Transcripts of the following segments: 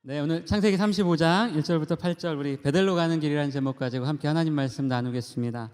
네, 오늘 창세기 35장 1절부터 8절 우리 베델로 가는 길이라는 제목 가지고 함께 하나님 말씀 나누겠습니다.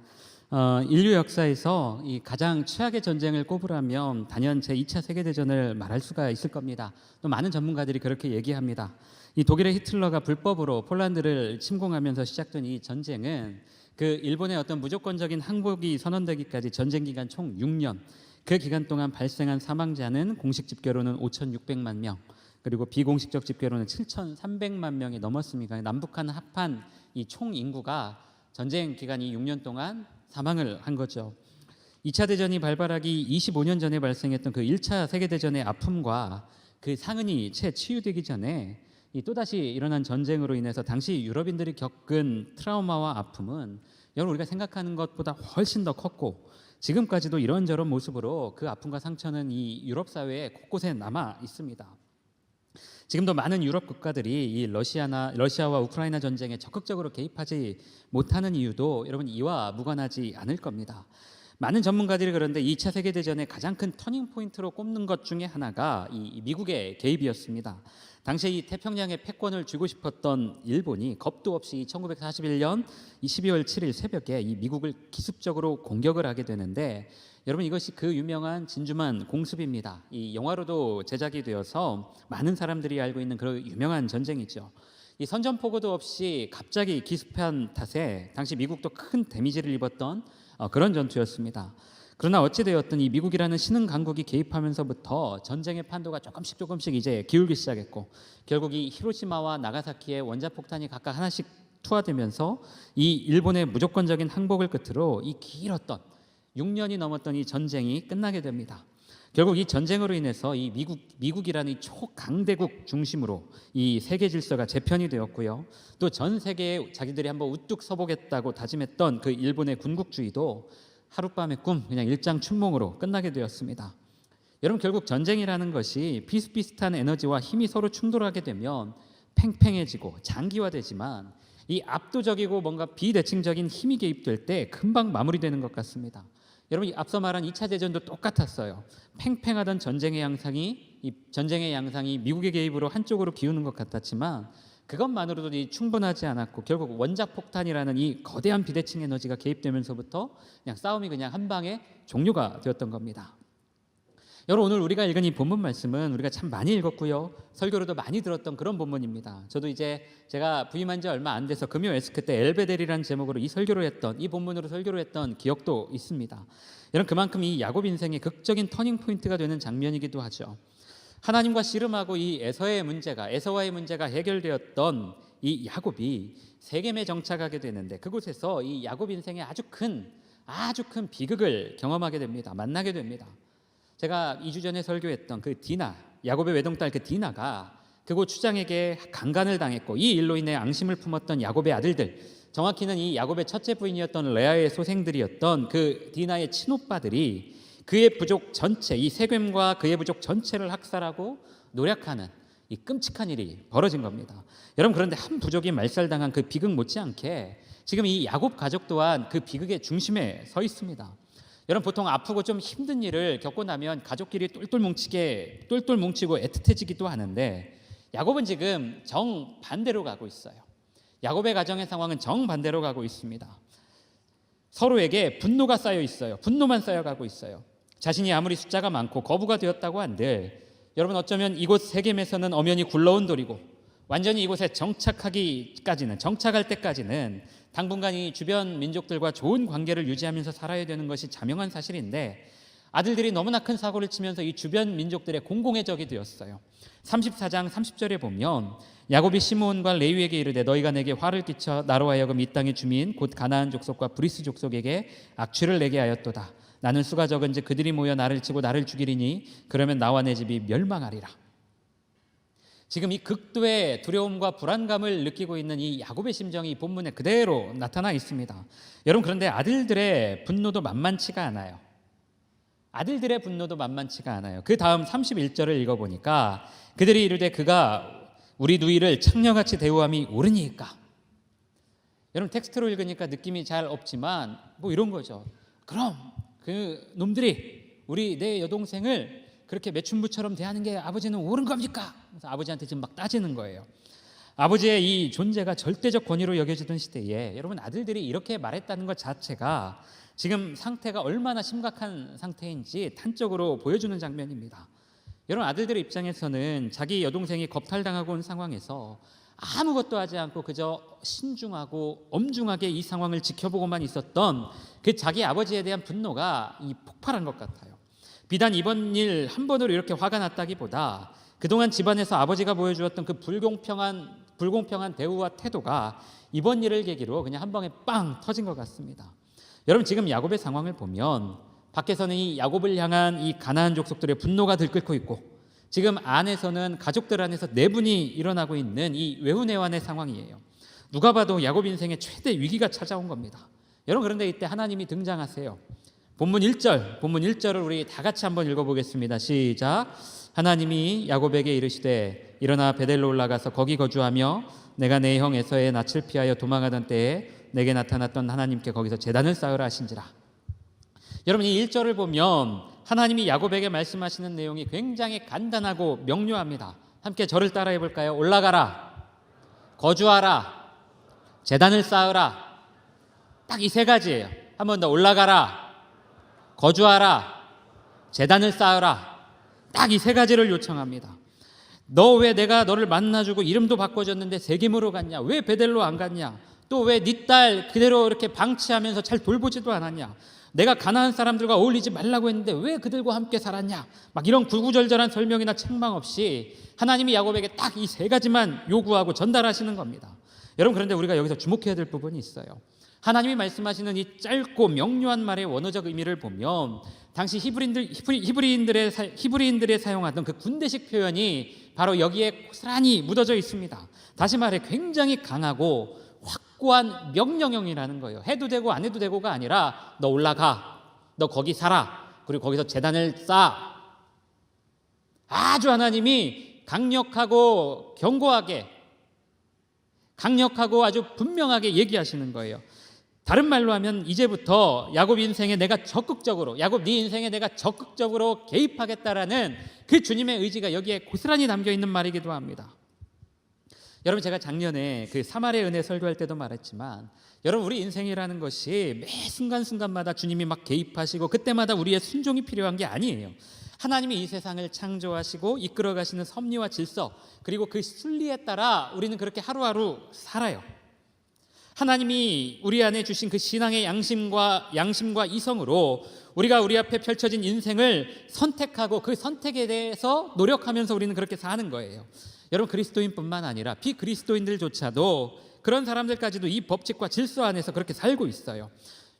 인류 역사에서 이 가장 최악의 전쟁을 꼽으라면 단연 제2차 세계대전을 말할 수가 있을 겁니다. 또 많은 전문가들이 그렇게 얘기합니다. 이 독일의 히틀러가 불법으로 폴란드를 침공하면서 시작된 이 전쟁은 그 일본의 어떤 무조건적인 항복이 선언되기까지 전쟁 기간 총 6년, 그 기간 동안 발생한 사망자는 공식 집계로는 5,600만 명, 그리고 비공식적 집계로는 7,300만 명이 넘었습니다. 남북한 합한 이 총 인구가 전쟁 기간이 6년 동안 사망을 한 거죠. 2차 대전이 발발하기 25년 전에 발생했던 그 1차 세계대전의 아픔과 그 상흔이 채 치유되기 전에 이 또다시 일어난 전쟁으로 인해서 당시 유럽인들이 겪은 트라우마와 아픔은 여러분 우리가 생각하는 것보다 훨씬 더 컸고 지금까지도 이런저런 모습으로 그 아픔과 상처는 이 유럽 사회에 곳곳에 남아 있습니다. 지금도 많은 유럽 국가들이 이 러시아와 우크라이나 전쟁에 적극적으로 개입하지 못하는 이유도 여러분 이와 무관하지 않을 겁니다. 많은 전문가들이 그런데 2차 세계대전의 가장 큰 터닝 포인트로 꼽는 것 중에 하나가 이 미국의 개입이었습니다. 당시에 이 태평양의 패권을 쥐고 싶었던 일본이 겁도 없이 1941년 12월 7일 새벽에 이 미국을 기습적으로 공격을 하게 되는데 여러분 이것이 그 유명한 진주만 공습입니다. 이 영화로도 제작이 되어서 많은 사람들이 알고 있는 그런 유명한 전쟁이죠. 이 선전포고도 없이 갑자기 기습한 탓에 당시 미국도 큰 데미지를 입었던 그런 전투였습니다. 그러나 어찌되었든 이 미국이라는 신흥 강국이 개입하면서부터 전쟁의 판도가 조금씩 이제 기울기 시작했고 결국 이 히로시마와 나가사키의 원자폭탄이 각각 하나씩 투하되면서 이 일본의 무조건적인 항복을 끝으로 이 길었던 6년이 넘었던 이 전쟁이 끝나게 됩니다. 결국 이 전쟁으로 인해서 이 미국이라는 이 초강대국 중심으로 이 세계 질서가 재편이 되었고요. 또 전 세계에 자기들이 한번 우뚝 서보겠다고 다짐했던 그 일본의 군국주의도 하룻밤의 꿈, 그냥 일장춘몽으로 끝나게 되었습니다. 여러분 결국 전쟁이라는 것이 비슷비슷한 에너지와 힘이 서로 충돌하게 되면 팽팽해지고 장기화되지만 이 압도적이고 뭔가 비대칭적인 힘이 개입될 때 금방 마무리되는 것 같습니다. 여러분 앞서 말한 2차 대전도 똑같았어요. 팽팽하던 전쟁의 양상이 미국의 개입으로 한쪽으로 기우는 것 같았지만 그것만으로도 충분하지 않았고 결국 원자폭탄이라는 이 거대한 비대칭 에너지가 개입되면서부터 그냥 싸움이 그냥 한 방에 종료가 되었던 겁니다. 여러분 오늘 우리가 읽은 이 본문 말씀은 우리가 참 많이 읽었고요. 설교로도 많이 들었던 그런 본문입니다. 저도 이제 제가 부임한 지 얼마 안 돼서 금요 에스크 때 엘베델이라는 제목으로 이 본문으로 설교를 했던 기억도 있습니다. 여러분 그만큼 이 야곱 인생의 극적인 터닝 포인트가 되는 장면이기도 하죠. 하나님과 씨름하고 이 에서와의 문제가 해결되었던 이 야곱이 세겜에 정착하게 되는데 그곳에서 이 야곱 인생의 아주 큰 비극을 경험하게 됩니다. 만나게 됩니다. 제가 2주 전에 설교했던 그 디나, 야곱의 외동딸 그 디나가 그곳 추장에게 강간을 당했고 이 일로 인해 앙심을 품었던 야곱의 아들들, 정확히는 이 야곱의 첫째 부인이었던 레아의 소생들이었던 그 디나의 친오빠들이 그의 부족 전체, 이 세겜과 그의 부족 전체를 학살하고 노략하는 이 끔찍한 일이 벌어진 겁니다. 여러분 그런데 한 부족이 말살당한 그 비극 못지않게 지금 이 야곱 가족 또한 그 비극의 중심에 서 있습니다. 여러분 보통 아프고 좀 힘든 일을 겪고 나면 가족끼리 똘똘 뭉치고 애틋해지기도 하는데 야곱은 지금 정반대로 가고 있어요. 야곱의 가정의 상황은 정반대로 가고 있습니다. 서로에게 분노가 쌓여 있어요. 분노만 쌓여가고 있어요. 자신이 아무리 숫자가 많고 거부가 되었다고 한들 여러분 어쩌면 이곳 세겜에서는 엄연히 굴러온 돌이고 완전히 이곳에 정착할 때까지는 당분간 이 주변 민족들과 좋은 관계를 유지하면서 살아야 되는 것이 자명한 사실인데 아들들이 너무나 큰 사고를 치면서 이 주변 민족들의 공공의 적이 되었어요. 34장 30절에 보면 야곱이 시므온과 레위에게 이르되 너희가 내게 화를 끼쳐 나로 하여금 이 땅의 주민 곧 가나안 족속과 브리스 족속에게 악취를 내게 하였도다. 나는 수가 적은즉 그들이 모여 나를 치고 나를 죽이리니 그러면 나와 내 집이 멸망하리라. 지금 이 극도의 두려움과 불안감을 느끼고 있는 이 야곱의 심정이 본문에 그대로 나타나 있습니다. 여러분 그런데 아들들의 분노도 만만치가 않아요. 그 다음 31절을 읽어보니까 그들이 이르되 그가 우리 누이를 창녀같이 대우함이 옳으니까. 여러분 텍스트로 읽으니까 느낌이 잘 없지만 뭐 이런 거죠. 그럼 그 놈들이 내 여동생을 그렇게 매춘부처럼 대하는 게 아버지는 옳은 겁니까? 그래서 아버지한테 지금 막 따지는 거예요. 아버지의 이 존재가 절대적 권위로 여겨지던 시대에 여러분 아들들이 이렇게 말했다는 것 자체가 지금 상태가 얼마나 심각한 상태인지 단적으로 보여주는 장면입니다. 여러분 아들들의 입장에서는 자기 여동생이 겁탈당하고 온 상황에서 아무것도 하지 않고 그저 신중하고 엄중하게 이 상황을 지켜보고만 있었던 그 자기 아버지에 대한 분노가 이 폭발한 것 같아요. 비단 이번 일 한 번으로 이렇게 화가 났다기보다 그동안 집안에서 아버지가 보여주었던 그 불공평한 대우와 태도가 이번 일을 계기로 그냥 한 방에 빵 터진 것 같습니다. 여러분 지금 야곱의 상황을 보면 밖에서는 이 야곱을 향한 이 가나안 족속들의 분노가 들끓고 있고 지금 안에서는 가족들 안에서 내분이 일어나고 있는 이 외후내환의 상황이에요. 누가 봐도 야곱 인생의 최대 위기가 찾아온 겁니다. 여러분 그런데 이때 하나님이 등장하세요. 본문 1절을 우리 다 같이 한번 읽어보겠습니다. 시작. 하나님이 야곱에게 이르시되 일어나 베델로 올라가서 거기 거주하며 내가 내 형 에서의 낯을 피하여 도망하던 때에 내게 나타났던 하나님께 거기서 제단을 쌓으라 하신지라. 여러분 이 1절을 보면 하나님이 야곱에게 말씀하시는 내용이 굉장히 간단하고 명료합니다. 함께 저를 따라해 볼까요? 올라가라, 거주하라, 제단을 쌓으라. 딱 이 세 가지예요. 한 번 더 올라가라, 거주하라, 제단을 쌓으라. 딱 이 세 가지를 요청합니다. 너 왜 내가 너를 만나주고 이름도 바꿔줬는데 세겜으로 갔냐? 왜 베델로 안 갔냐? 또 왜 네 딸 그대로 이렇게 방치하면서 잘 돌보지도 않았냐? 내가 가나안 사람들과 어울리지 말라고 했는데 왜 그들과 함께 살았냐? 막 이런 구구절절한 설명이나 책망 없이 하나님이 야곱에게 딱 이 세 가지만 요구하고 전달하시는 겁니다. 여러분 그런데 우리가 여기서 주목해야 될 부분이 있어요. 하나님이 말씀하시는 이 짧고 명료한 말의 원어적 의미를 보면 당시 히브리인들의 사용하던 그 군대식 표현이 바로 여기에 고스란히 묻어져 있습니다. 다시 말해 굉장히 강하고 확고한 명령형이라는 거예요. 해도 되고 안 해도 되고가 아니라 너 올라가, 너 거기 살아, 그리고 거기서 제단을 쌓아. 아주 하나님이 강력하고 견고하게, 강력하고 아주 분명하게 얘기하시는 거예요. 다른 말로 하면 이제부터 야곱 인생에 내가 적극적으로, 야곱 네 인생에 내가 적극적으로 개입하겠다라는 그 주님의 의지가 여기에 고스란히 담겨 있는 말이기도 합니다. 여러분 제가 작년에 그 사마리아 은혜 설교할 때도 말했지만 여러분 우리 인생이라는 것이 매 순간순간마다 주님이 막 개입하시고 그때마다 우리의 순종이 필요한 게 아니에요. 하나님이 이 세상을 창조하시고 이끌어 가시는 섭리와 질서 그리고 그 순리에 따라 우리는 그렇게 하루하루 살아요. 하나님이 우리 안에 주신 그 신앙의 양심과 이성으로 우리가 우리 앞에 펼쳐진 인생을 선택하고 그 선택에 대해서 노력하면서 우리는 그렇게 사는 거예요. 여러분 그리스도인뿐만 아니라 비그리스도인들조차도 그런 사람들까지도 이 법칙과 질서 안에서 그렇게 살고 있어요.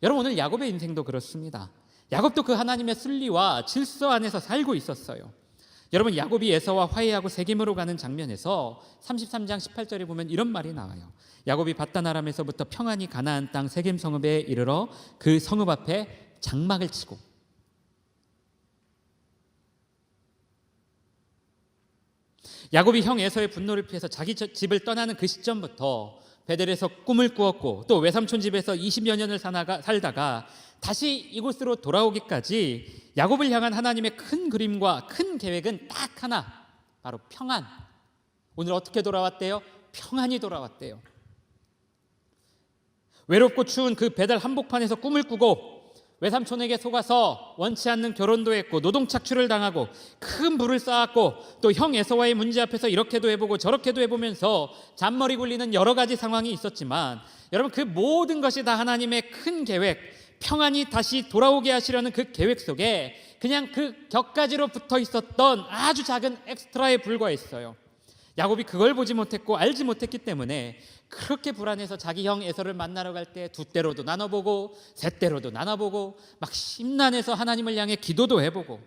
여러분 오늘 야곱의 인생도 그렇습니다. 야곱도 그 하나님의 순리와 질서 안에서 살고 있었어요. 여러분 야곱이 에서와 화해하고 세겜으로 가는 장면에서 33장 18절에 보면 이런 말이 나와요. 야곱이 밧단 아람에서부터 평안히 가나안 땅 세겜 성읍에 이르러 그 성읍 앞에 장막을 치고 야곱이 형 에서의 분노를 피해서 자기 집을 떠나는 그 시점부터 베델에서 꿈을 꾸었고 또 외삼촌 집에서 20여 년을 살다가 다시 이곳으로 돌아오기까지 야곱을 향한 하나님의 큰 그림과 큰 계획은 딱 하나, 바로 평안. 오늘 어떻게 돌아왔대요? 평안히 돌아왔대요. 외롭고 추운 그 베델 한복판에서 꿈을 꾸고 외삼촌에게 속아서 원치 않는 결혼도 했고 노동 착취를 당하고 큰 부를 쌓았고 또 형 에서와의 문제 앞에서 이렇게도 해보고 저렇게도 해보면서 잔머리 굴리는 여러 가지 상황이 있었지만 여러분 그 모든 것이 다 하나님의 큰 계획, 평안히 다시 돌아오게 하시려는 그 계획 속에 그냥 그 격가지로 붙어 있었던 아주 작은 엑스트라에 불과했어요. 야곱이 그걸 보지 못했고 알지 못했기 때문에 그렇게 불안해서 자기 형 에서를 만나러 갈 때 두 때로도 나눠보고 세 때로도 나눠보고 막 심란해서 하나님을 향해 기도도 해보고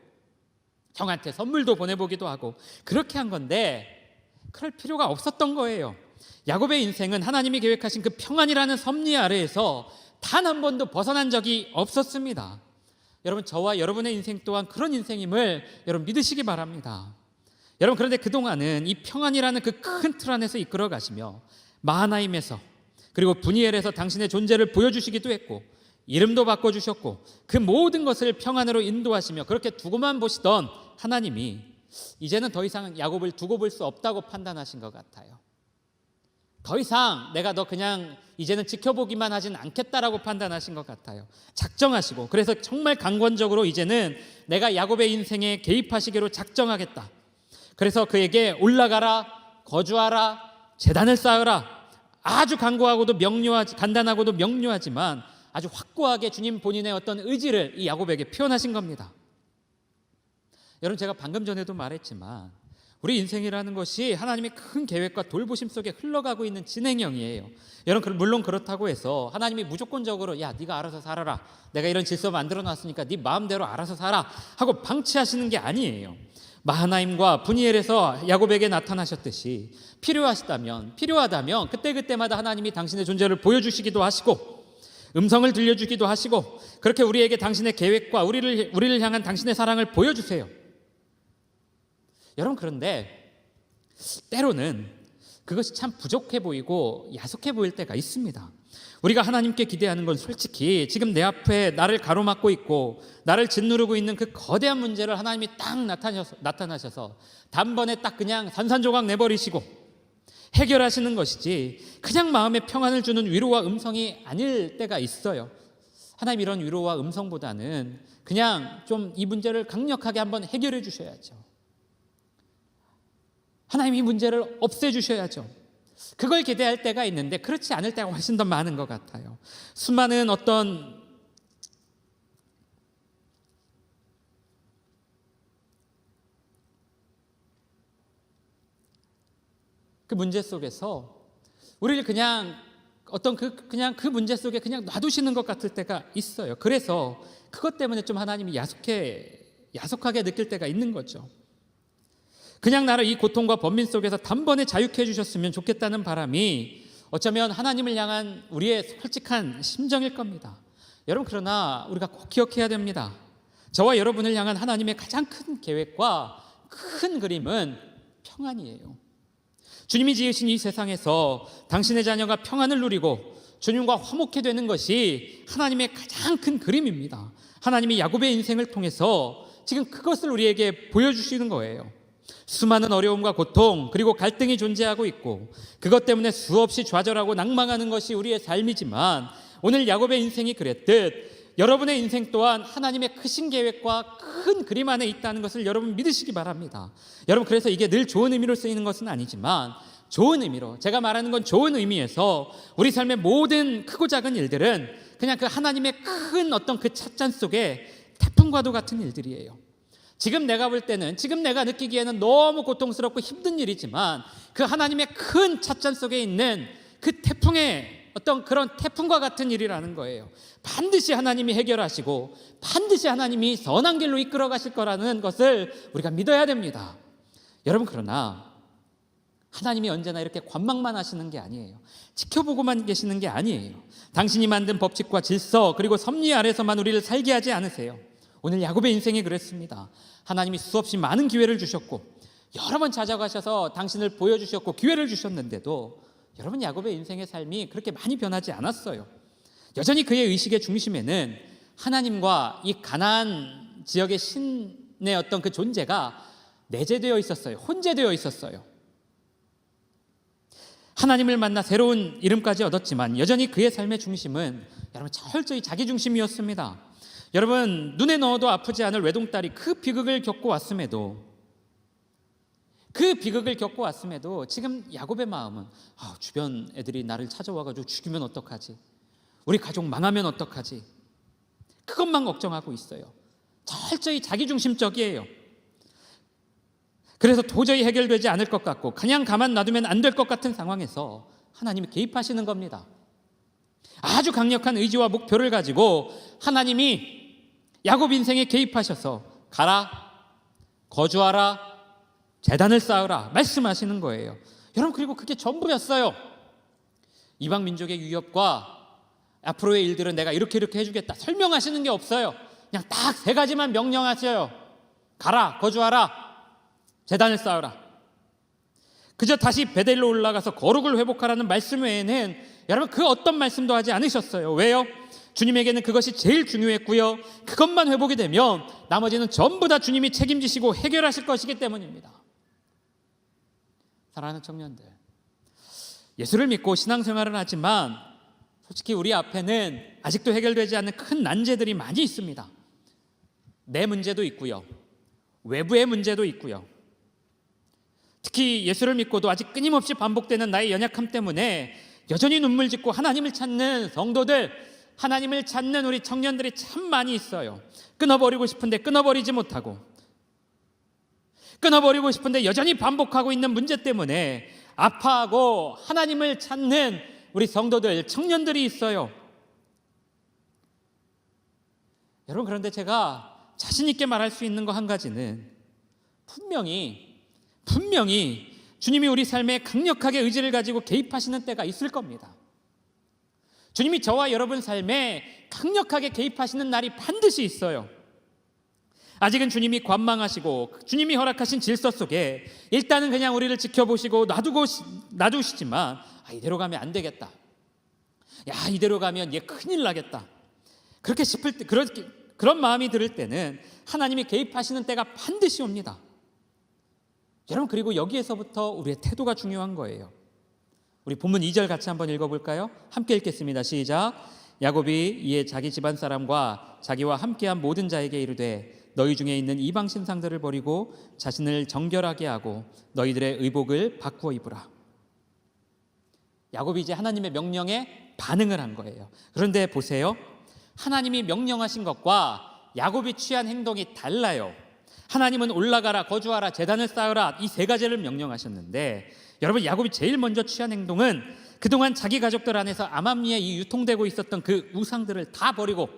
형한테 선물도 보내보기도 하고 그렇게 한 건데 그럴 필요가 없었던 거예요. 야곱의 인생은 하나님이 계획하신 그 평안이라는 섭리 아래에서 단 한 번도 벗어난 적이 없었습니다. 여러분 저와 여러분의 인생 또한 그런 인생임을 여러분 믿으시기 바랍니다. 여러분 그런데 그동안은 이 평안이라는 그 큰 틀 안에서 이끌어 가시며 마하나임에서 그리고 분이엘에서 당신의 존재를 보여주시기도 했고 이름도 바꿔주셨고 그 모든 것을 평안으로 인도하시며 그렇게 두고만 보시던 하나님이 이제는 더 이상 야곱을 두고 볼 수 없다고 판단하신 것 같아요. 더 이상 내가 너 그냥 이제는 지켜보기만 하진 않겠다라고 판단하신 것 같아요. 작정하시고, 그래서 정말 강권적으로 이제는 내가 야곱의 인생에 개입하시기로 작정하겠다. 그래서 그에게 올라가라, 거주하라, 제단을 쌓으라. 아주 간단하고도 명료하지만 아주 확고하게 주님 본인의 어떤 의지를 이 야곱에게 표현하신 겁니다. 여러분, 제가 방금 전에도 말했지만 우리 인생이라는 것이 하나님의 큰 계획과 돌보심 속에 흘러가고 있는 진행형이에요. 여러분, 물론 그렇다고 해서 하나님이 무조건적으로 야, 네가 알아서 살아라, 내가 이런 질서 만들어놨으니까 네 마음대로 알아서 살아 하고 방치하시는 게 아니에요. 마하나임과 브니엘에서 야곱에게 나타나셨듯이 필요하다면 그때그때마다 하나님이 당신의 존재를 보여주시기도 하시고 음성을 들려주기도 하시고, 그렇게 우리에게 당신의 계획과 우리를 향한 당신의 사랑을 보여주세요. 여러분, 그런데 때로는 그것이 참 부족해 보이고 야속해 보일 때가 있습니다. 우리가 하나님께 기대하는 건 솔직히 지금 내 앞에 나를 가로막고 있고 나를 짓누르고 있는 그 거대한 문제를 하나님이 딱 나타나셔서 단번에 딱 그냥 산산조각 내버리시고 해결하시는 것이지, 그냥 마음에 평안을 주는 위로와 음성이 아닐 때가 있어요. 하나님, 이런 위로와 음성보다는 그냥 좀 이 문제를 강력하게 한번 해결해 주셔야죠. 하나님, 이 문제를 없애주셔야죠. 그걸 기대할 때가 있는데 그렇지 않을 때가 훨씬 더 많은 것 같아요. 수많은 어떤 그 문제 속에서 우리를 그냥 그 문제 속에 그냥 놔두시는 것 같을 때가 있어요. 그래서 그것 때문에 좀 하나님이 야속하게 느낄 때가 있는 거죠. 그냥 나를 이 고통과 번민 속에서 단번에 자유케 해주셨으면 좋겠다는 바람이 어쩌면 하나님을 향한 우리의 솔직한 심정일 겁니다. 여러분, 그러나 우리가 꼭 기억해야 됩니다. 저와 여러분을 향한 하나님의 가장 큰 계획과 큰 그림은 평안이에요. 주님이 지으신 이 세상에서 당신의 자녀가 평안을 누리고 주님과 화목해 되는 것이 하나님의 가장 큰 그림입니다. 하나님이 야곱의 인생을 통해서 지금 그것을 우리에게 보여주시는 거예요. 수많은 어려움과 고통 그리고 갈등이 존재하고 있고 그것 때문에 수없이 좌절하고 낭망하는 것이 우리의 삶이지만, 오늘 야곱의 인생이 그랬듯 여러분의 인생 또한 하나님의 크신 계획과 큰 그림 안에 있다는 것을 여러분 믿으시기 바랍니다. 여러분, 그래서 이게 늘 좋은 의미로 쓰이는 것은 아니지만 좋은 의미로, 제가 말하는 건 좋은 의미에서 우리 삶의 모든 크고 작은 일들은 그냥 그 하나님의 큰 어떤 그 찻잔 속에 태풍과도 같은 일들이에요. 지금 내가 볼 때는, 지금 내가 느끼기에는 너무 고통스럽고 힘든 일이지만 그 하나님의 큰 찻잔 속에 있는 그 태풍의 어떤 그런 태풍과 같은 일이라는 거예요. 반드시 하나님이 해결하시고 반드시 하나님이 선한 길로 이끌어 가실 거라는 것을 우리가 믿어야 됩니다. 여러분, 그러나 하나님이 언제나 이렇게 관망만 하시는 게 아니에요. 지켜보고만 계시는 게 아니에요. 당신이 만든 법칙과 질서 그리고 섭리 아래서만 우리를 살게 하지 않으세요. 오늘 야곱의 인생이 그랬습니다. 하나님이 수없이 많은 기회를 주셨고 여러 번 찾아가셔서 당신을 보여주셨고 기회를 주셨는데도 여러분, 야곱의 인생의 삶이 그렇게 많이 변하지 않았어요. 여전히 그의 의식의 중심에는 하나님과 이 가나안 지역의 신의 어떤 그 존재가 내재되어 있었어요. 혼재되어 있었어요. 하나님을 만나 새로운 이름까지 얻었지만 여전히 그의 삶의 중심은 여러분 철저히 자기 중심이었습니다. 여러분, 눈에 넣어도 아프지 않을 외동딸이 그 비극을 겪고 왔음에도 지금 야곱의 마음은 주변 애들이 나를 찾아와가지고 죽이면 어떡하지? 우리 가족 망하면 어떡하지? 그것만 걱정하고 있어요. 철저히 자기중심적이에요. 그래서 도저히 해결되지 않을 것 같고 그냥 가만 놔두면 안 될 것 같은 상황에서 하나님이 개입하시는 겁니다. 아주 강력한 의지와 목표를 가지고 하나님이 야곱 인생에 개입하셔서 가라, 거주하라, 제단을 쌓으라 말씀하시는 거예요. 여러분, 그리고 그게 전부였어요. 이방 민족의 위협과 앞으로의 일들은 내가 이렇게 해주겠다 설명하시는 게 없어요. 그냥 딱 3가지만 명령하셔요. 가라, 거주하라, 제단을 쌓으라. 그저 다시 베델로 올라가서 거룩을 회복하라는 말씀 외에는 여러분 그 어떤 말씀도 하지 않으셨어요. 왜요? 주님에게는 그것이 제일 중요했고요. 그것만 회복이 되면 나머지는 전부 다 주님이 책임지시고 해결하실 것이기 때문입니다. 사랑하는 청년들, 예수를 믿고 신앙생활을 하지만 솔직히 우리 앞에는 아직도 해결되지 않는 큰 난제들이 많이 있습니다. 내 문제도 있고요, 외부의 문제도 있고요. 특히 예수를 믿고도 아직 끊임없이 반복되는 나의 연약함 때문에 여전히 눈물 짓고 하나님을 찾는 성도들, 하나님을 찾는 우리 청년들이 참 많이 있어요. 끊어버리고 싶은데 끊어버리지 못하고, 끊어버리고 싶은데 여전히 반복하고 있는 문제 때문에 아파하고 하나님을 찾는 우리 성도들, 청년들이 있어요. 여러분, 그런데 제가 자신 있게 말할 수 있는 거 한 가지는 분명히 주님이 우리 삶에 강력하게 의지를 가지고 개입하시는 때가 있을 겁니다. 주님이 저와 여러분 삶에 강력하게 개입하시는 날이 반드시 있어요. 아직은 주님이 관망하시고 주님이 허락하신 질서 속에 일단은 그냥 우리를 지켜보시고 놔두시지만, 이대로 가면 안 되겠다, 이대로 가면 얘 큰일 나겠다, 그렇게 싶을 때, 그런 마음이 들을 때는 하나님이 개입하시는 때가 반드시 옵니다. 여러분, 그리고 여기에서부터 우리의 태도가 중요한 거예요. 우리 본문 2절 같이 한번 읽어볼까요? 함께 읽겠습니다. 시작. 야곱이 이에 자기 집안 사람과 자기와 함께한 모든 자에게 이르되 너희 중에 있는 이방 신상들을 버리고 자신을 정결하게 하고 너희들의 의복을 바꾸어 입으라. 야곱이 이제 하나님의 명령에 반응을 한 거예요. 그런데 보세요, 하나님이 명령하신 것과 야곱이 취한 행동이 달라요. 하나님은 올라가라, 거주하라, 제단을 쌓으라, 이 세 가지를 명령하셨는데, 여러분, 야곱이 제일 먼저 취한 행동은 그동안 자기 가족들 안에서 암암리에 이 유통되고 있었던 그 우상들을 다 버리고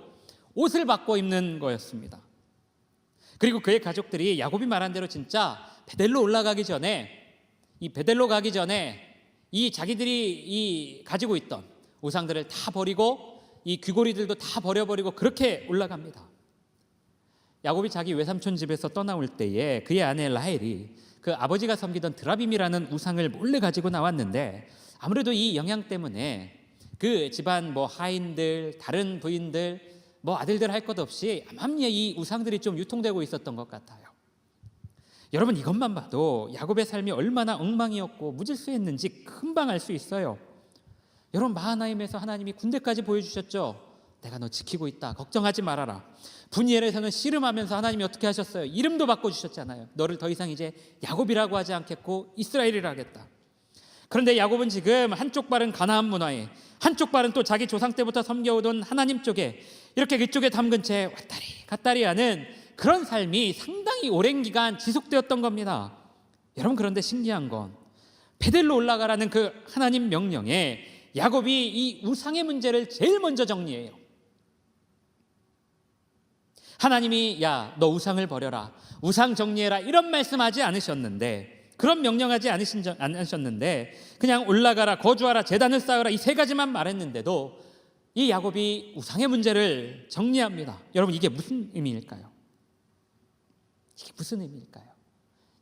옷을 바꿔 입는 거였습니다. 그리고 그의 가족들이 야곱이 말한 대로 진짜 베델로 올라가기 전에, 이 베델로 가기 전에 이 자기들이 가지고 있던 우상들을 다 버리고 이 귀고리들도 다 버려버리고 그렇게 올라갑니다. 야곱이 자기 외삼촌 집에서 떠나올 때에 그의 아내 라헬이 그 아버지가 섬기던 드라빔이라는 우상을 몰래 가지고 나왔는데, 아무래도 이 영향 때문에 그 집안 하인들, 다른 부인들, 아들들 할 것 없이 암암리에 이 우상들이 좀 유통되고 있었던 것 같아요. 여러분, 이것만 봐도 야곱의 삶이 얼마나 엉망이었고 무질서했는지 금방 알 수 있어요. 여러분, 마하나임에서 하나님이 군대까지 보여주셨죠. 내가 너 지키고 있다, 걱정하지 말아라. 분이엘에서는 씨름하면서 하나님이 어떻게 하셨어요? 이름도 바꿔주셨잖아요. 너를 더 이상 이제 야곱이라고 하지 않겠고 이스라엘이라 하겠다. 그런데 야곱은 지금 한쪽 발은 가나안 문화에, 한쪽 발은 또 자기 조상 때부터 섬겨오던 하나님 쪽에 이렇게 그쪽에 담근 채 왔다리 갔다리 하는 그런 삶이 상당히 오랜 기간 지속되었던 겁니다. 여러분, 그런데 신기한 건 베델로 올라가라는 그 하나님 명령에 야곱이 이 우상의 문제를 제일 먼저 정리해요. 하나님이 너 우상을 버려라, 우상 정리해라, 이런 말씀하지 않으셨는데, 그런 명령하지 않으셨는데 그냥 올라가라, 거주하라, 제단을 쌓으라, 이 세 가지만 말했는데도 이 야곱이 우상의 문제를 정리합니다. 여러분, 이게 무슨 의미일까요? 이게 무슨 의미일까요?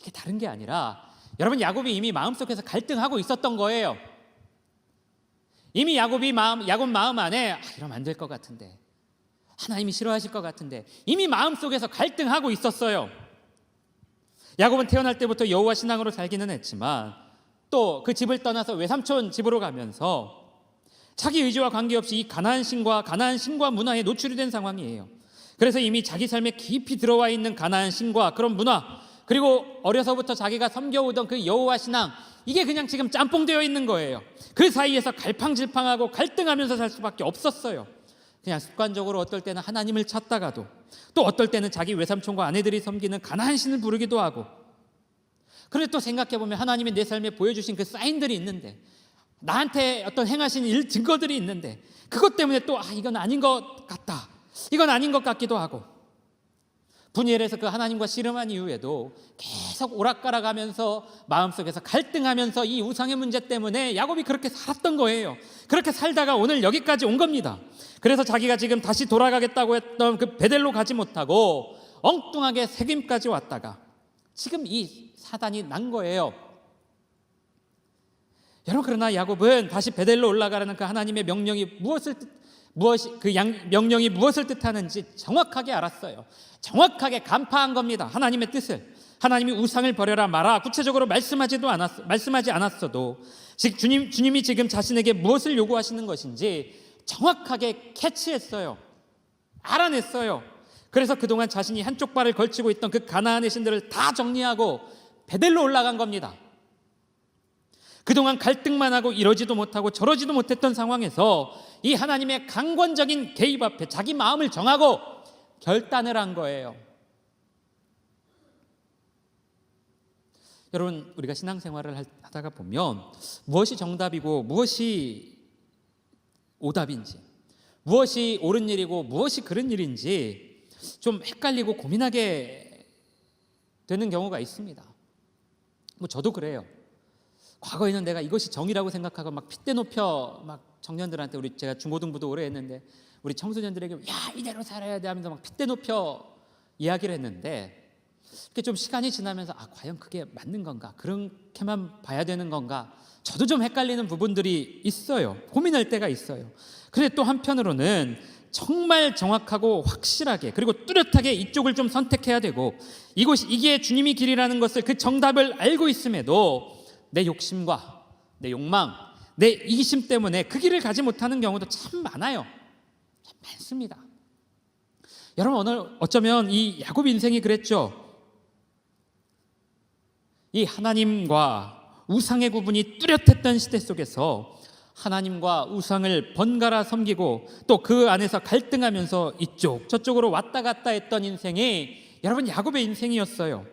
이게 다른 게 아니라, 여러분, 야곱이 이미 마음속에서 갈등하고 있었던 거예요. 이미 야곱 마음 안에 이러면 안 될 것 같은데, 하나님이 싫어하실 것 같은데, 이미 마음속에서 갈등하고 있었어요. 야곱은 태어날 때부터 여호와 신앙으로 살기는 했지만 또 그 집을 떠나서 외삼촌 집으로 가면서 자기 의지와 관계없이 이 가나안 신과 문화에 노출이 된 상황이에요. 그래서 이미 자기 삶에 깊이 들어와 있는 가나안 신과 그런 문화, 그리고 어려서부터 자기가 섬겨오던 그 여호와 신앙, 이게 그냥 지금 짬뽕되어 있는 거예요. 그 사이에서 갈팡질팡하고 갈등하면서 살 수밖에 없었어요. 그냥 습관적으로 어떨 때는 하나님을 찾다가도, 또 어떨 때는 자기 외삼촌과 아내들이 섬기는 가나안 신을 부르기도 하고, 그런데 또 생각해보면 하나님이 내 삶에 보여주신 그 사인들이 있는데, 나한테 어떤 행하신 증거들이 있는데, 그것 때문에 또 이건 아닌 것 같다, 이건 아닌 것 같기도 하고, 분이엘에서 그 하나님과 씨름한 이후에도 계속 오락가락하면서 마음속에서 갈등하면서 이 우상의 문제 때문에 야곱이 그렇게 살았던 거예요. 그렇게 살다가 오늘 여기까지 온 겁니다. 그래서 자기가 지금 다시 돌아가겠다고 했던 그 베델로 가지 못하고 엉뚱하게 세겜까지 왔다가 지금 이 사단이 난 거예요. 여러분, 그러나 야곱은 다시 베델로 올라가라는 그 하나님의 명령이 명령이 무엇을 뜻하는지 정확하게 알았어요. 정확하게 간파한 겁니다. 하나님의 뜻을. 하나님이 우상을 버려라 마라 구체적으로 말씀하지 않았어도 주님이 지금 자신에게 무엇을 요구하시는 것인지 정확하게 캐치했어요. 알아냈어요. 그래서 그동안 자신이 한쪽 발을 걸치고 있던 그 가나안의 신들을 다 정리하고 베델로 올라간 겁니다. 그동안 갈등만 하고 이러지도 못하고 저러지도 못했던 상황에서 이 하나님의 강권적인 개입 앞에 자기 마음을 정하고 결단을 한 거예요. 여러분, 우리가 신앙생활을 하다가 보면 무엇이 정답이고 무엇이 오답인지, 무엇이 옳은 일이고 무엇이 그른 일인지 좀 헷갈리고 고민하게 되는 경우가 있습니다. 저도 그래요. 과거에는 내가 이것이 정의라고 생각하고 막 핏대 높여 막 청년들한테, 제가 중고등부도 오래 했는데 우리 청소년들에게 야 이대로 살아야 돼 하면서 막 핏대 높여 이야기를 했는데, 이렇게 좀 시간이 지나면서 과연 그게 맞는 건가, 그렇게만 봐야 되는 건가, 저도 좀 헷갈리는 부분들이 있어요. 고민할 때가 있어요. 그런데 또 한편으로는 정말 정확하고 확실하게 그리고 뚜렷하게 이쪽을 좀 선택해야 되고, 이게 주님의 길이라는 것을, 그 정답을 알고 있음에도 내 욕심과 내 욕망, 내 이기심 때문에 그 길을 가지 못하는 경우도 참 많아요. 참 많습니다. 여러분, 오늘 어쩌면 이 야곱 인생이 그랬죠. 이 하나님과 우상의 구분이 뚜렷했던 시대 속에서 하나님과 우상을 번갈아 섬기고 또 그 안에서 갈등하면서 이쪽 저쪽으로 왔다 갔다 했던 인생이 여러분 야곱의 인생이었어요.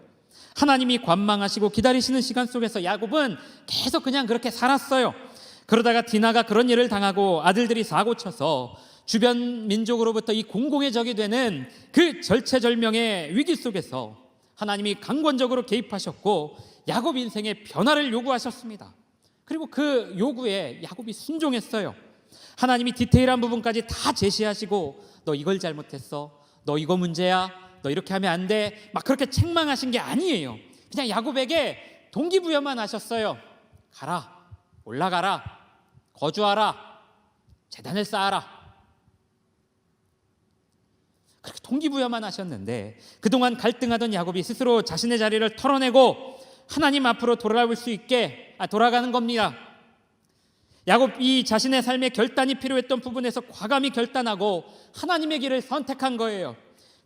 하나님이 관망하시고 기다리시는 시간 속에서 야곱은 계속 그냥 그렇게 살았어요. 그러다가 디나가 그런 일을 당하고 아들들이 사고쳐서 주변 민족으로부터 이 공공의 적이 되는 그 절체절명의 위기 속에서 하나님이 강권적으로 개입하셨고 야곱 인생의 변화를 요구하셨습니다. 그리고 그 요구에 야곱이 순종했어요. 하나님이 디테일한 부분까지 다 제시하시고 너 이걸 잘못했어, 너 이거 문제야, 너 이렇게 하면 안 돼, 막 그렇게 책망하신 게 아니에요. 그냥 야곱에게 동기부여만 하셨어요. 가라, 올라가라, 거주하라, 재단을 쌓아라. 그렇게 동기부여만 하셨는데 그동안 갈등하던 야곱이 스스로 자신의 자리를 털어내고 하나님 앞으로 돌아올 수 있게 돌아가는 겁니다. 야곱이 자신의 삶에 결단이 필요했던 부분에서 과감히 결단하고 하나님의 길을 선택한 거예요.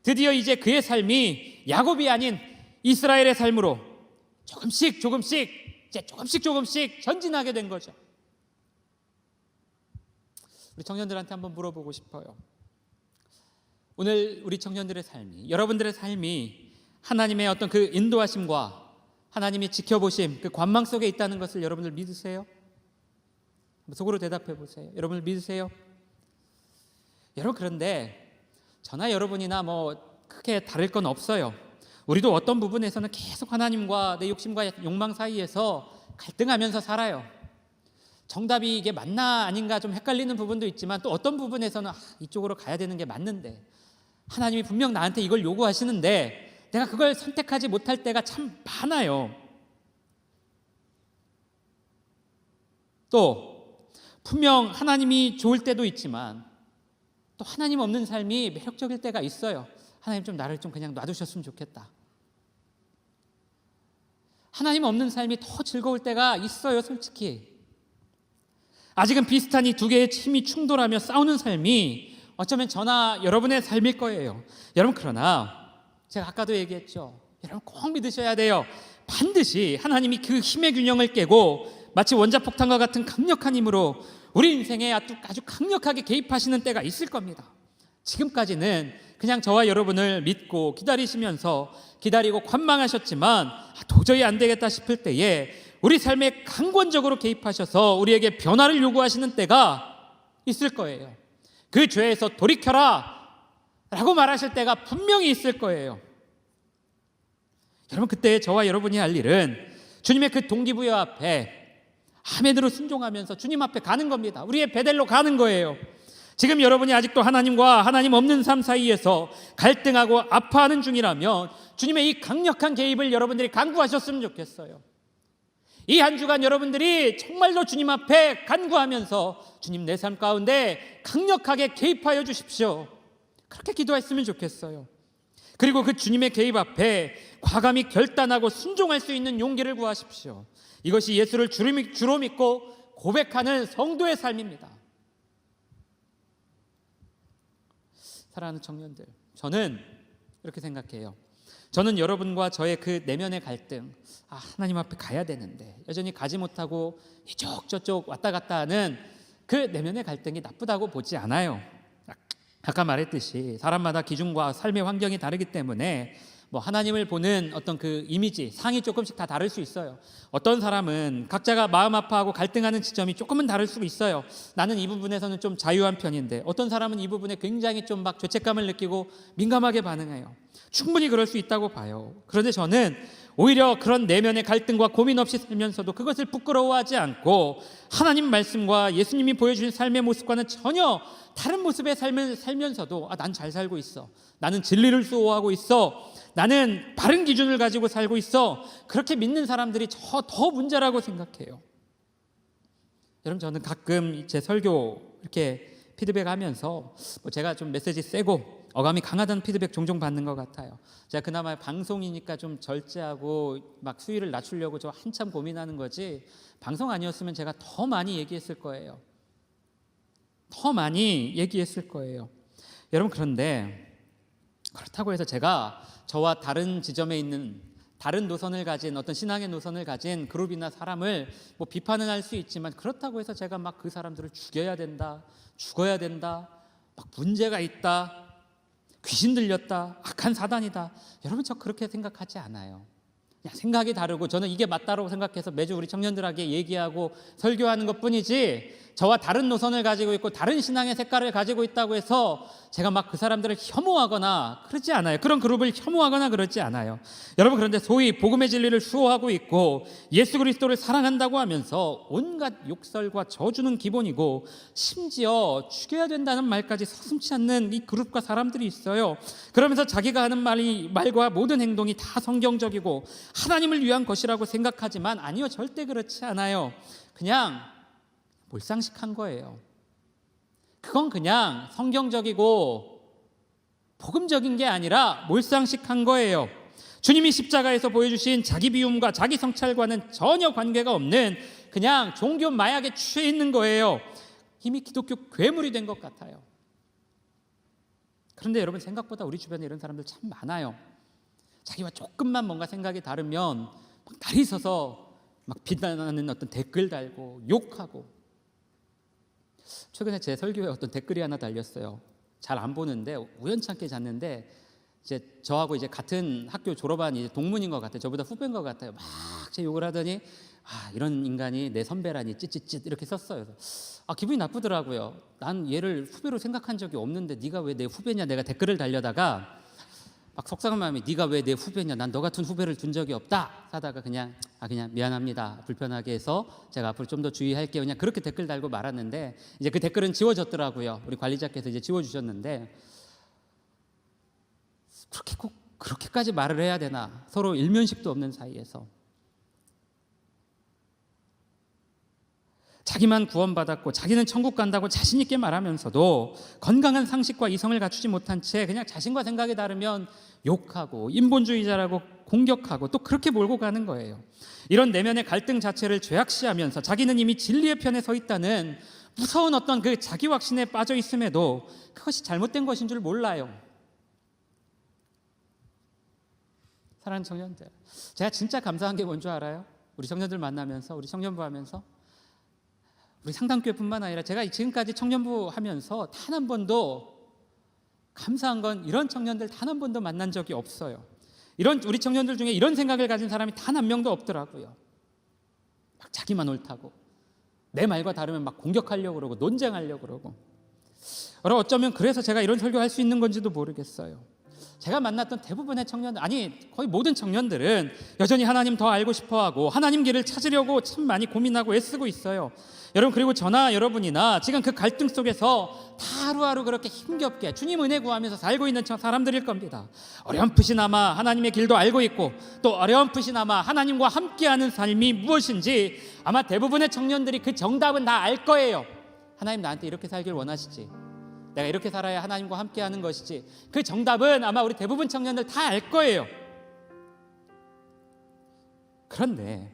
드디어 이제 그의 삶이 야곱이 아닌 이스라엘의 삶으로 조금씩 전진하게 된 거죠. 우리 청년들한테 한번 물어보고 싶어요. 오늘 우리 청년들의 삶이, 여러분들의 삶이 하나님의 어떤 그 인도하심과 하나님이 지켜보심, 그 관망 속에 있다는 것을 여러분들 믿으세요? 속으로 대답해 보세요. 여러분들 믿으세요? 여러분, 그런데 저나 여러분이나 크게 다를 건 없어요. 우리도 어떤 부분에서는 계속 하나님과 내 욕심과 욕망 사이에서 갈등하면서 살아요. 정답이 이게 맞나 아닌가 좀 헷갈리는 부분도 있지만 또 어떤 부분에서는 이쪽으로 가야 되는 게 맞는데 하나님이 분명 나한테 이걸 요구하시는데 내가 그걸 선택하지 못할 때가 참 많아요. 또 분명 하나님이 좋을 때도 있지만 또 하나님 없는 삶이 매력적일 때가 있어요. 하나님 좀 나를 좀 그냥 놔두셨으면 좋겠다. 하나님 없는 삶이 더 즐거울 때가 있어요. 솔직히 아직은 비슷한 이 두 개의 힘이 충돌하며 싸우는 삶이 어쩌면 저나 여러분의 삶일 거예요. 여러분, 그러나 제가 아까도 얘기했죠. 여러분 꼭 믿으셔야 돼요. 반드시 하나님이 그 힘의 균형을 깨고 마치 원자폭탄과 같은 강력한 힘으로 우리 인생에 아주 강력하게 개입하시는 때가 있을 겁니다. 지금까지는 그냥 저와 여러분을 믿고 기다리시면서 기다리고 관망하셨지만 도저히 안 되겠다 싶을 때에 우리 삶에 강권적으로 개입하셔서 우리에게 변화를 요구하시는 때가 있을 거예요. 그 죄에서 돌이켜라 라고 말하실 때가 분명히 있을 거예요. 여러분, 그때 저와 여러분이 할 일은 주님의 그 동기부여 앞에 아멘으로 순종하면서 주님 앞에 가는 겁니다. 우리의 베델로 가는 거예요. 지금 여러분이 아직도 하나님과 하나님 없는 삶 사이에서 갈등하고 아파하는 중이라면 주님의 이 강력한 개입을 여러분들이 간구하셨으면 좋겠어요. 이 한 주간 여러분들이 정말로 주님 앞에 간구하면서 주님, 내 삶 가운데 강력하게 개입하여 주십시오. 그렇게 기도했으면 좋겠어요. 그리고 그 주님의 개입 앞에 과감히 결단하고 순종할 수 있는 용기를 구하십시오. 이것이 예수를 주로 믿고 고백하는 성도의 삶입니다. 사랑하는 청년들, 저는 이렇게 생각해요. 저는 여러분과 저의 그 내면의 갈등, 하나님 앞에 가야 되는데 여전히 가지 못하고 이쪽 저쪽 왔다 갔다 하는 그 내면의 갈등이 나쁘다고 보지 않아요. 아까 말했듯이 사람마다 기준과 삶의 환경이 다르기 때문에 하나님을 보는 어떤 그 이미지, 상이 조금씩 다 다를 수 있어요. 어떤 사람은 각자가 마음 아파하고 갈등하는 지점이 조금은 다를 수 있어요. 나는 이 부분에서는 좀 자유한 편인데 어떤 사람은 이 부분에 굉장히 좀 막 죄책감을 느끼고 민감하게 반응해요. 충분히 그럴 수 있다고 봐요. 그런데 저는 오히려 그런 내면의 갈등과 고민 없이 살면서도 그것을 부끄러워하지 않고 하나님 말씀과 예수님이 보여주신 삶의 모습과는 전혀 다른 모습의 삶을 살면서도 난 잘 살고 있어, 나는 진리를 수호하고 있어, 나는 바른 기준을 가지고 살고 있어, 그렇게 믿는 사람들이 더 문제라고 생각해요. 여러분, 저는 가끔 제 설교 이렇게 피드백하면서 제가 좀 메시지 세고 어감이 강하다는 피드백 종종 받는 것 같아요. 제가 그나마 방송이니까 좀 절제하고 막 수위를 낮추려고 저 한참 고민하는 거지, 방송 아니었으면 제가 더 많이 얘기했을 거예요. 더 많이 얘기했을 거예요. 여러분, 그런데 그렇다고 해서 제가 저와 다른 지점에 있는 다른 노선을 가진 어떤 신앙의 노선을 가진 그룹이나 사람을 비판은 할 수 있지만 그렇다고 해서 제가 막 그 사람들을 죽여야 된다, 죽어야 된다, 막 문제가 있다, 귀신 들렸다, 악한 사단이다, 여러분 저 그렇게 생각하지 않아요. 그냥 생각이 다르고 저는 이게 맞다고 생각해서 매주 우리 청년들에게 얘기하고 설교하는 것뿐이지, 저와 다른 노선을 가지고 있고 다른 신앙의 색깔을 가지고 있다고 해서 제가 막 그 사람들을 혐오하거나 그러지 않아요. 그런 그룹을 혐오하거나 그러지 않아요. 여러분, 그런데 소위 복음의 진리를 수호하고 있고 예수 그리스도를 사랑한다고 하면서 온갖 욕설과 저주는 기본이고 심지어 죽여야 된다는 말까지 서슴지 않는 이 그룹과 사람들이 있어요. 그러면서 자기가 하는 말과 모든 행동이 다 성경적이고 하나님을 위한 것이라고 생각하지만 아니요, 절대 그렇지 않아요. 그냥 몰상식한 거예요. 그건 그냥 성경적이고 복음적인 게 아니라 몰상식한 거예요. 주님이 십자가에서 보여주신 자기 비움과 자기 성찰과는 전혀 관계가 없는 그냥 종교 마약에 취해 있는 거예요. 이미 기독교 괴물이 된 것 같아요. 그런데 여러분, 생각보다 우리 주변에 이런 사람들 참 많아요. 자기와 조금만 뭔가 생각이 다르면 막 날이 서서 막 비난하는 어떤 댓글 달고 욕하고. 최근에 제 설교에 어떤 댓글이 하나 달렸어요. 잘 안 보는데 우연찮게 잤는데 이제 저하고 이제 같은 학교 졸업한 이제 동문인 것 같아요. 저보다 후배인 것 같아요. 막 제 욕을 하더니 이런 인간이 내 선배라니 찌찌찌 이렇게 썼어요. 기분이 나쁘더라고요. 난 얘를 후배로 생각한 적이 없는데 네가 왜 내 후배냐, 내가 댓글을 달려다가 막 속상한 마음이, 네가 왜 내 후배냐, 난 너 같은 후배를 둔 적이 없다 하다가 그냥 미안합니다, 불편하게 해서 제가 앞으로 좀 더 주의할게요, 그냥 그렇게 댓글 달고 말았는데 이제 그 댓글은 지워졌더라고요. 우리 관리자께서 이제 지워주셨는데, 그렇게 꼭 그렇게까지 말을 해야 되나, 서로 일면식도 없는 사이에서. 자기만 구원받았고 자기는 천국 간다고 자신 있게 말하면서도 건강한 상식과 이성을 갖추지 못한 채 그냥 자신과 생각이 다르면 욕하고 인본주의자라고 공격하고 또 그렇게 몰고 가는 거예요. 이런 내면의 갈등 자체를 죄악시하면서 자기는 이미 진리의 편에 서 있다는 무서운 어떤 그 자기 확신에 빠져 있음에도 그것이 잘못된 것인 줄 몰라요. 사랑하는 청년들, 제가 진짜 감사한 게 뭔 줄 알아요? 우리 청년들 만나면서, 우리 청년부 하면서, 우리 상담교회뿐만 아니라 제가 지금까지 청년부 하면서 단 한 번도 감사한 건 이런 청년들 단 한 번도 만난 적이 없어요. 우리 청년들 중에 이런 생각을 가진 사람이 단 한 명도 없더라고요. 막 자기만 옳다고, 내 말과 다르면 막 공격하려고 그러고 논쟁하려고 그러고. 여러분, 어쩌면 그래서 제가 이런 설교할 수 있는 건지도 모르겠어요. 제가 만났던 대부분의 청년들, 거의 모든 청년들은 여전히 하나님 더 알고 싶어하고 하나님 길을 찾으려고 참 많이 고민하고 애쓰고 있어요. 여러분, 그리고 저나 여러분이나 지금 그 갈등 속에서 다 하루하루 그렇게 힘겹게 주님 은혜 구하면서 살고 있는 사람들일 겁니다. 어렴풋이나마 하나님의 길도 알고 있고 또 어렴풋이나마 하나님과 함께하는 삶이 무엇인지 아마 대부분의 청년들이 그 정답은 다 알 거예요. 하나님 나한테 이렇게 살길 원하시지, 내가 이렇게 살아야 하나님과 함께하는 것이지. 그 정답은 아마 우리 대부분 청년들 다 알 거예요. 그런데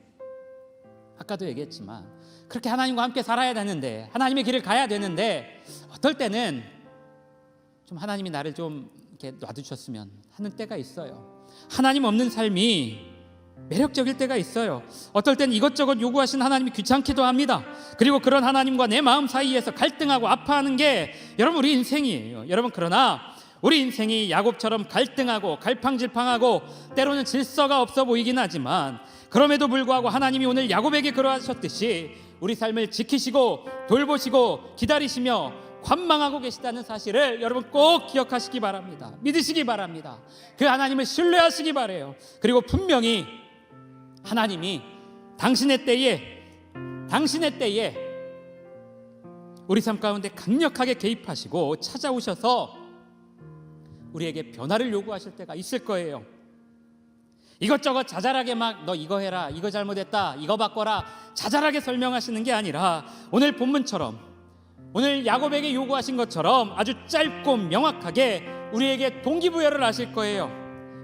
아까도 얘기했지만 그렇게 하나님과 함께 살아야 되는데, 하나님의 길을 가야 되는데, 어떨 때는 좀 하나님이 나를 좀 이렇게 놔두셨으면 하는 때가 있어요. 하나님 없는 삶이 매력적일 때가 있어요. 어떨 땐 이것저것 요구하신 하나님이 귀찮기도 합니다. 그리고 그런 하나님과 내 마음 사이에서 갈등하고 아파하는 게 여러분 우리 인생이에요. 여러분, 그러나 우리 인생이 야곱처럼 갈등하고 갈팡질팡하고 때로는 질서가 없어 보이긴 하지만, 그럼에도 불구하고 하나님이 오늘 야곱에게 그러하셨듯이 우리 삶을 지키시고 돌보시고 기다리시며 관망하고 계시다는 사실을 여러분 꼭 기억하시기 바랍니다. 믿으시기 바랍니다. 그 하나님을 신뢰하시기 바라요. 그리고 분명히 하나님이 당신의 때에 우리 삶 가운데 강력하게 개입하시고 찾아오셔서 우리에게 변화를 요구하실 때가 있을 거예요. 이것저것 자잘하게 막 너 이거 해라, 이거 잘못했다, 이거 바꿔라 자잘하게 설명하시는 게 아니라, 오늘 본문처럼, 오늘 야곱에게 요구하신 것처럼 아주 짧고 명확하게 우리에게 동기부여를 하실 거예요.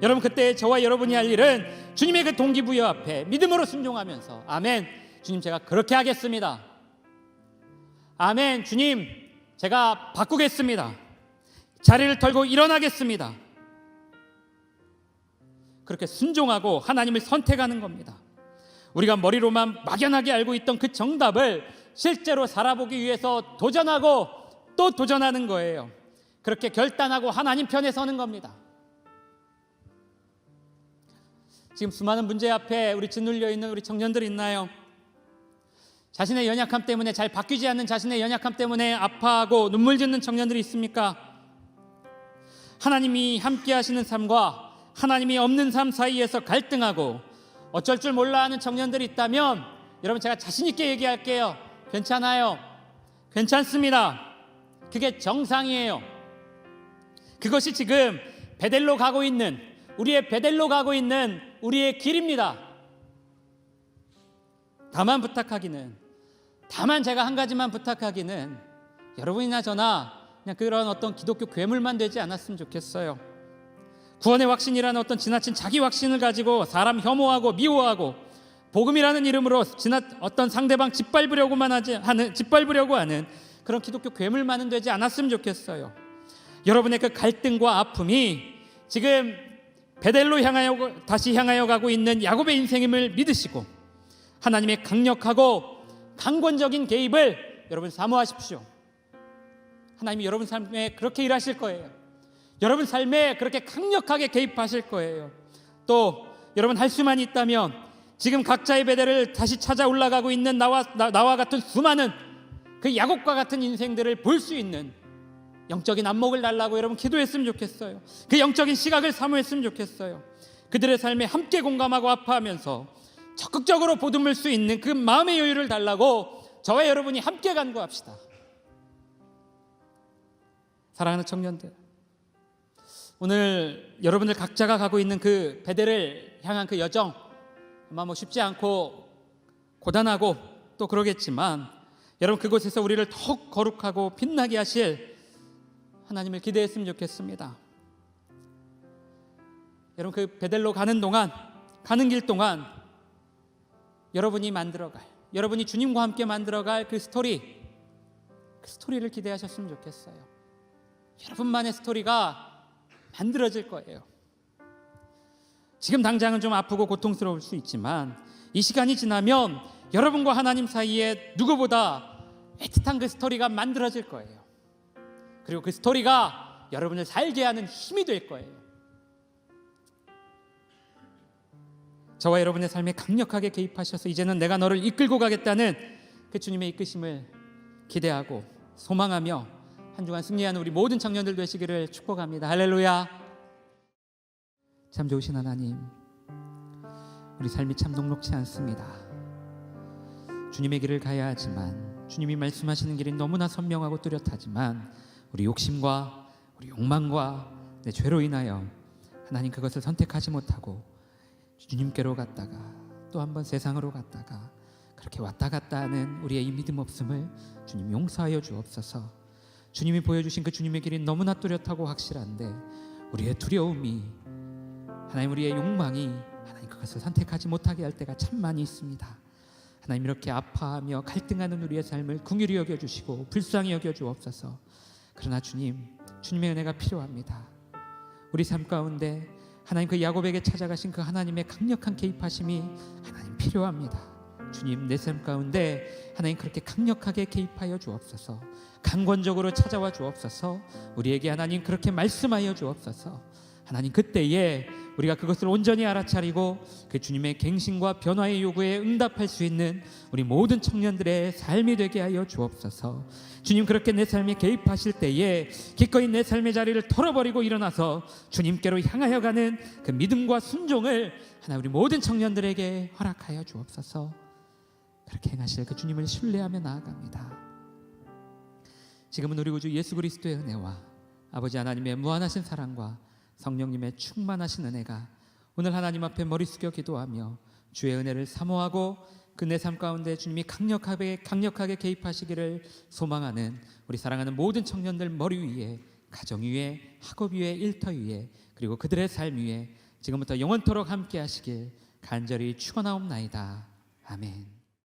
여러분, 그때 저와 여러분이 할 일은 주님의 그 동기부여 앞에 믿음으로 순종하면서, 아멘, 주님 제가 그렇게 하겠습니다. 아멘, 주님 제가 바꾸겠습니다. 자리를 털고 일어나겠습니다. 그렇게 순종하고 하나님을 선택하는 겁니다. 우리가 머리로만 막연하게 알고 있던 그 정답을 실제로 살아보기 위해서 도전하고 또 도전하는 거예요. 그렇게 결단하고 하나님 편에 서는 겁니다. 지금 수많은 문제 앞에 우리 짓눌려 있는 우리 청년들 있나요? 자신의 연약함 때문에, 잘 바뀌지 않는 자신의 연약함 때문에 아파하고 눈물 짓는 청년들이 있습니까? 하나님이 함께 하시는 삶과 하나님이 없는 삶 사이에서 갈등하고 어쩔 줄 몰라 하는 청년들이 있다면, 여러분 제가 자신 있게 얘기할게요. 괜찮아요. 괜찮습니다. 그게 정상이에요. 그것이 지금 베델로 가고 있는, 우리의 베델로 가고 있는 우리의 길입니다. 다만 제가 한 가지만 부탁하기는, 여러분이나 저나 그냥 그런 어떤 기독교 괴물만 되지 않았으면 좋겠어요. 구원의 확신이라는 어떤 지나친 자기 확신을 가지고 사람 혐오하고 미워하고 복음이라는 이름으로 어떤 상대방 짓밟으려고 하는 그런 기독교 괴물만은 되지 않았으면 좋겠어요. 여러분의 그 갈등과 아픔이 지금 베델로 다시 향하여 가고 있는 야곱의 인생임을 믿으시고, 하나님의 강력하고 강권적인 개입을 여러분 사모하십시오. 하나님이 여러분 삶에 그렇게 일하실 거예요. 여러분 삶에 그렇게 강력하게 개입하실 거예요. 또 여러분 할 수만 있다면 지금 각자의 베델을 다시 찾아 올라가고 있는 나와 같은 수많은 그 야곱과 같은 인생들을 볼 수 있는 영적인 안목을 달라고 여러분 기도했으면 좋겠어요. 그 영적인 시각을 사모했으면 좋겠어요. 그들의 삶에 함께 공감하고 아파하면서 적극적으로 보듬을 수 있는 그 마음의 여유를 달라고 저와 여러분이 함께 간구합시다. 사랑하는 청년들, 오늘 여러분들 각자가 가고 있는 그 베델을 향한 그 여정, 아마 쉽지 않고 고단하고 또 그러겠지만, 여러분 그곳에서 우리를 더욱 거룩하고 빛나게 하실 하나님을 기대했으면 좋겠습니다. 여러분 그 베델로 가는 길 동안 여러분이 만들어갈, 여러분이 주님과 함께 만들어갈 그 스토리를 기대하셨으면 좋겠어요. 여러분만의 스토리가 만들어질 거예요. 지금 당장은 좀 아프고 고통스러울 수 있지만, 이 시간이 지나면 여러분과 하나님 사이에 누구보다 애틋한 그 스토리가 만들어질 거예요. 그리고 그 스토리가 여러분을 살게 하는 힘이 될 거예요. 저와 여러분의 삶에 강력하게 개입하셔서 이제는 내가 너를 이끌고 가겠다는 그 주님의 이끄심을 기대하고 소망하며 한 주간 승리하는 우리 모든 청년들 되시기를 축복합니다. 할렐루야. 참 좋으신 하나님, 우리 삶이 참 녹록지 않습니다. 주님의 길을 가야 하지만, 주님이 말씀하시는 길이 너무나 선명하고 뚜렷하지만, 우리 욕심과 우리 욕망과 내 죄로 인하여 하나님 그것을 선택하지 못하고 주님께로 갔다가 또 한 번 세상으로 갔다가 그렇게 왔다 갔다 하는 우리의 이 믿음 없음을 주님 용서하여 주옵소서. 주님이 보여주신 그 주님의 길이 너무나 뚜렷하고 확실한데 우리의 두려움이, 하나님 우리의 욕망이 하나님 그것을 선택하지 못하게 할 때가 참 많이 있습니다. 하나님 이렇게 아파하며 갈등하는 우리의 삶을 긍휼히 여겨주시고 불쌍히 여겨주옵소서. 그러나 주님의 은혜가 필요합니다. 우리 삶 가운데 하나님 그 야곱에게 찾아가신 그 하나님의 강력한 개입하심이 하나님 필요합니다. 주님, 내 삶 가운데 하나님 그렇게 강력하게 개입하여 주옵소서. 강권적으로 찾아와 주옵소서. 우리에게 하나님 그렇게 말씀하여 주옵소서. 하나님 그때에 우리가 그것을 온전히 알아차리고 그 주님의 갱신과 변화의 요구에 응답할 수 있는 우리 모든 청년들의 삶이 되게 하여 주옵소서. 주님, 그렇게 내 삶에 개입하실 때에 기꺼이 내 삶의 자리를 털어버리고 일어나서 주님께로 향하여 가는 그 믿음과 순종을 하나 우리 모든 청년들에게 허락하여 주옵소서. 그렇게 행하실 그 주님을 신뢰하며 나아갑니다. 지금은 우리 구주 예수 그리스도의 은혜와 아버지 하나님의 무한하신 사랑과 성령님의 충만하신 은혜가 오늘 하나님 앞에 머리 숙여 기도하며 주의 은혜를 사모하고 그 내 삶 가운데 주님이 강력하게 개입하시기를 소망하는 우리 사랑하는 모든 청년들 머리 위에, 가정 위에, 학업 위에, 일터 위에, 그리고 그들의 삶 위에 지금부터 영원토록 함께 하시길 간절히 축원하옵나이다. 아멘.